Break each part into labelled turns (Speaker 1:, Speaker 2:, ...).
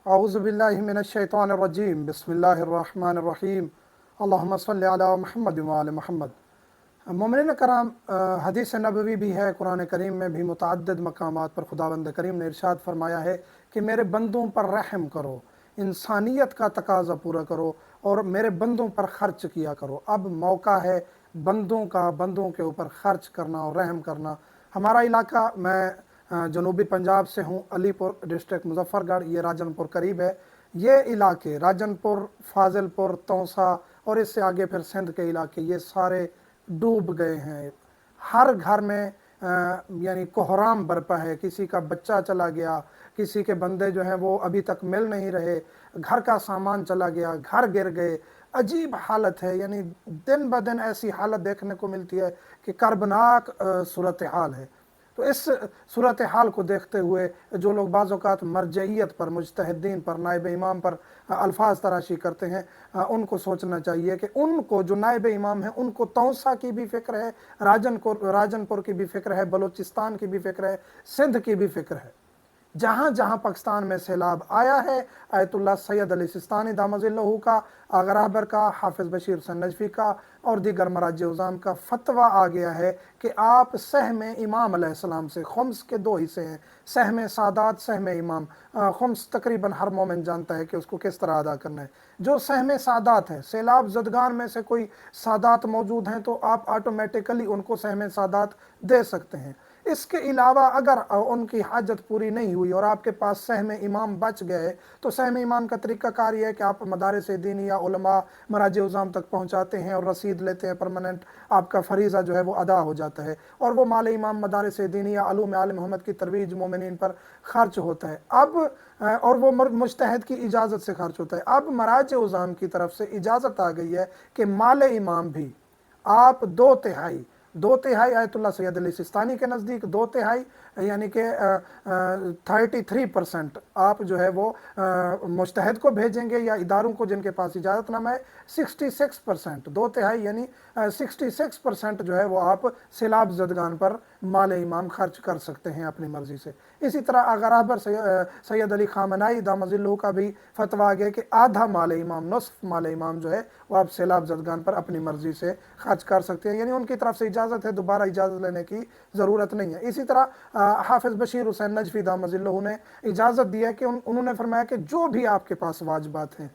Speaker 1: अऊज़ुबिल्लाहि मिनश्शैतानिर्रजीम बिस्मिल्लाहिर्रहमानिर्रहीम अल्लाहुम्मा सल्लि अला मुहम्मद व आले मुहम्मद। मोमिनीन कराम, हदीस नबवी भी है, कुरान करीम में भी मुतअद्दिद मकामात पर खुदावंद करीम ने इरशाद फरमाया है कि मेरे बंदों पर रहम करो, इंसानियत का तकाज़ा पूरा करो और मेरे बंदों पर ख़र्च किया करो। अब मौका है बंदों का बंदों के ऊपर ख़र्च करना और रहम करना। हमारा इलाका, मैं जनूबी पंजाब से हूँ, अलीपुर डिस्ट्रिक्ट मुजफ्फरगढ़, ये राजनपुर करीब है। ये इलाके राजनपुर, फाजिलपुर, तौसा और इससे आगे फिर सिंध के इलाके, ये सारे डूब गए हैं। हर घर में यानी कोहराम बरपा है। किसी का बच्चा चला गया, किसी के बंदे जो हैं वो अभी तक मिल नहीं रहे, घर का सामान चला गया, घर गिर गए। अजीब हालत है, यानी दिन ब दिन ऐसी हालत देखने को मिलती है कि कर्बनाक सूरत हाल है। तो इस सूरत हाल को देखते हुए जो लोग बाज़ औक़ात मरजइयत पर, मुज्तहिदीन पर, नायब इमाम पर अल्फाज तराशी करते हैं, उनको सोचना चाहिए कि उनको जो नायब इमाम हैं उनको तौसा की भी फ़िक्र है, राजनपुर की भी फ़िक्र है, बलूचिस्तान की भी फ़िक्र है, सिंध की भी फ़िक्र है। जहाँ जहाँ पाकिस्तान में सैलाब आया है, आयतुल्लाह सैयद अली सिस्तानी दामजिल्लहू का, आगा रहबर का, हाफिज़ बशीर हुसैन नजफ़ी का और दीगर मराज उज़ाम का फतवा आ गया है कि आप सहम इमाम अलैहिस्सलाम से, खुम्स के दो हिस्से हैं, सहम सादात, सहम इमाम। खुम्स तकरीबन हर मोमिन जानता है कि उसको किस तरह अदा करना है। जो सहम सादात है, सैलाब ज़दगान में से कोई सादात मौजूद हैं तो आप ऑटोमेटिकली उनको सहम सादात दे सकते हैं। इसके अलावा अगर उनकी हाजत पूरी नहीं हुई और आपके पास सहम इमाम बच गए तो सहम इमाम का तरीका कार ये है कि आप मदारिस दीनिया उलमा मराज उज़ाम तक पहुँचाते हैं और रसीद लेते हैं, परमानेंट आपका फरीज़ा जो है वो अदा हो जाता है और वो माल इमाम मदारिस दीनिया अलूम आल मोहम्मद की तरवीज मोमिनीन पर खर्च होता है। अब और वो मुज्तहिद की इजाज़त से खर्च होता है। अब मराज उज़ाम की तरफ से इजाज़त आ गई है कि माल इमाम भी आप दो तिहाई आयतुल्लाह सैयद अली सिस्तानी के नज़दीक 2/3 यानी कि 33% आप जो है वो मुज्तहिद को भेजेंगे या इदारों को जिनके पास इजाज़तनामा है। 66% 2/3 यानी 66% जो है वो आप सैलाब ज़दगान पर माल इमाम खर्च कर सकते हैं अपनी मर्ज़ी से। इसी तरह अगर रहबर सैयद अली खामनाई दामजिल्लहू का भी फतवा आ गया कि आधा माल इमाम, नस्फ माल इमाम जो है वो आप सैलाब ज़दगान पर अपनी मर्ज़ी से खर्च कर सकते हैं, यानी उनकी तरफ से इजाज़त है, दोबारा इजाज़त लेने की ज़रूरत नहीं है। इसी तरह हाफिज़ बशीर हुसैन नजफ़ी दामजिल्लहू ने इजाज़त दी है कि उन्होंने फरमाया कि जो भी आपके पास वाजिबात हैं,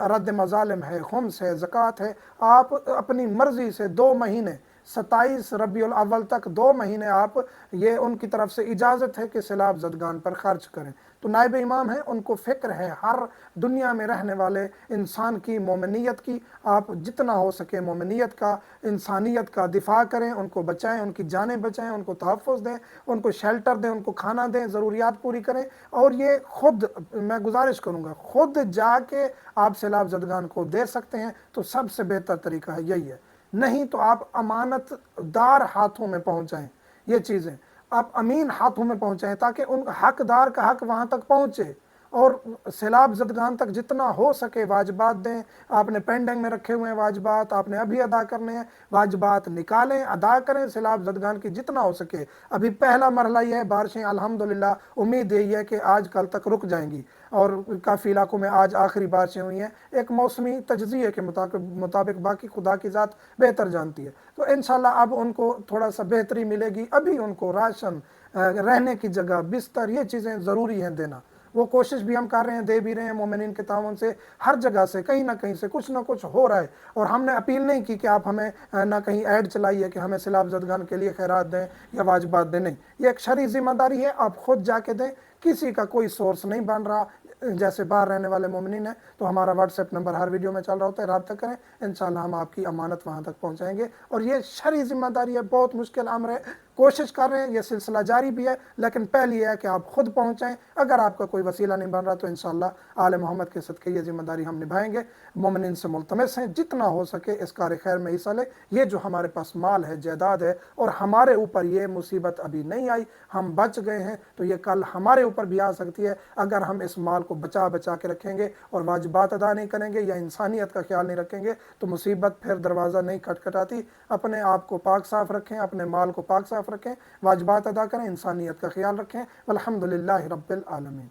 Speaker 1: रद्द मज़ालिम है, खुम्स है, ज़कात है, आप अपनी मर्ज़ी से 2 महीने 27 रबीउल अव्वल तक 2 महीने आप, ये उनकी तरफ से इजाज़त है कि सैलाब ज़दगान पर खर्च करें। तो नायब इमाम हैं, उनको फ़िक्र है हर दुनिया में रहने वाले इंसान की, मोमिनियत की। आप जितना हो सके मोमिनियत का, इंसानियत का दिफा करें, उनको बचाएं, उनकी जानें बचाएं, उनको तहफ़्फ़ुज़ दें, उनको शेल्टर दें, उनको खाना दें, ज़रूरियात पूरी करें। और ये खुद मैं गुजारिश करूँगा, खुद जाके आप सैलाब ज़दगान को दे सकते हैं तो सबसे बेहतर तरीका है यही है। नहीं तो आप अमानतदार हाथों में पहुँचाएँ ये चीज़ें, आप अमीन हाथों में पहुँचाएँ ताकि उन हकदार का हक वहाँ तक पहुँचे और सैलाब ज़दगान तक जितना हो सके वाजिबात दें। आपने पेंडिंग में रखे हुए हैं वाजिबात, आपने अभी अदा करने हैं, वाजिबात निकालें, अदा करें सैलाब ज़दगान की जितना हो सके। अभी पहला मरहला यह है, बारिशें अल्हम्दुलिल्लाह उम्मीद यही है कि आज कल तक रुक जाएंगी और काफ़ी इलाकों में आज आखिरी बारिशें हुई हैं, एक मौसमी तजज़िये के मुताबिक, बाकी खुदा की ज़ात बेहतर जानती है। तो इंशाल्लाह अब उनको थोड़ा सा बेहतरी मिलेगी। अभी उनको राशन, रहने की जगह, बिस्तर, ये चीज़ें ज़रूरी हैं देना। वो कोशिश भी हम कर रहे हैं, दे भी रहे हैं, मोमिनीन के ताउन से हर जगह से कहीं ना कहीं से कुछ ना कुछ हो रहा है। और हमने अपील नहीं की कि आप हमें ना कहीं ऐड चलाइए कि हमें सैलाब ज़दगान के लिए खैरात दें या वाजिबात दें, नहीं, ये एक शरई जिम्मेदारी है, आप खुद जाके दें। किसी का कोई सोर्स नहीं बन रहा, जैसे बाहर रहने वाले मोमिनीन हैं तो हमारा व्हाट्सएप नंबर हर वीडियो में चल रहा होता है, रब्ता करें, इंशाल्लाह हम आपकी अमानत वहाँ तक पहुँचाएंगे। और ये शरई जिम्मेदारी है, बहुत मुश्किल अमर है, कोशिश कर रहे हैं, ये सिलसिला जारी भी है, लेकिन पहली है कि आप खुद पहुँचाएँ। अगर आपका कोई वसीला नहीं बन रहा तो इंशाल्लाह आले मोहम्मद के सदक़े ये जिम्मेदारी हम निभाएंगे। मोमिनीन से मुल्तमस हैं जितना हो सके इस कार खैर में हिस्सा ले। ये जो हमारे पास माल है, जायदाद है, और हमारे ऊपर ये मुसीबत अभी नहीं आई, हम बच गए हैं, तो ये कल हमारे ऊपर भी आ सकती है अगर हम इस माल को बचा के रखेंगे और वाजिबात अदा नहीं करेंगे या इंसानियत का ख्याल नहीं रखेंगे तो मुसीबत फिर दरवाज़ा नहीं खटखटाती। अपने आप को पाक साफ़ रखें, अपने माल को पाक साफ़ रखें, वाजिबात अदा करें, इंसानियत का ख्याल रखें। अल्हम्दुलिल्लाहि रब्बिल आलमीन।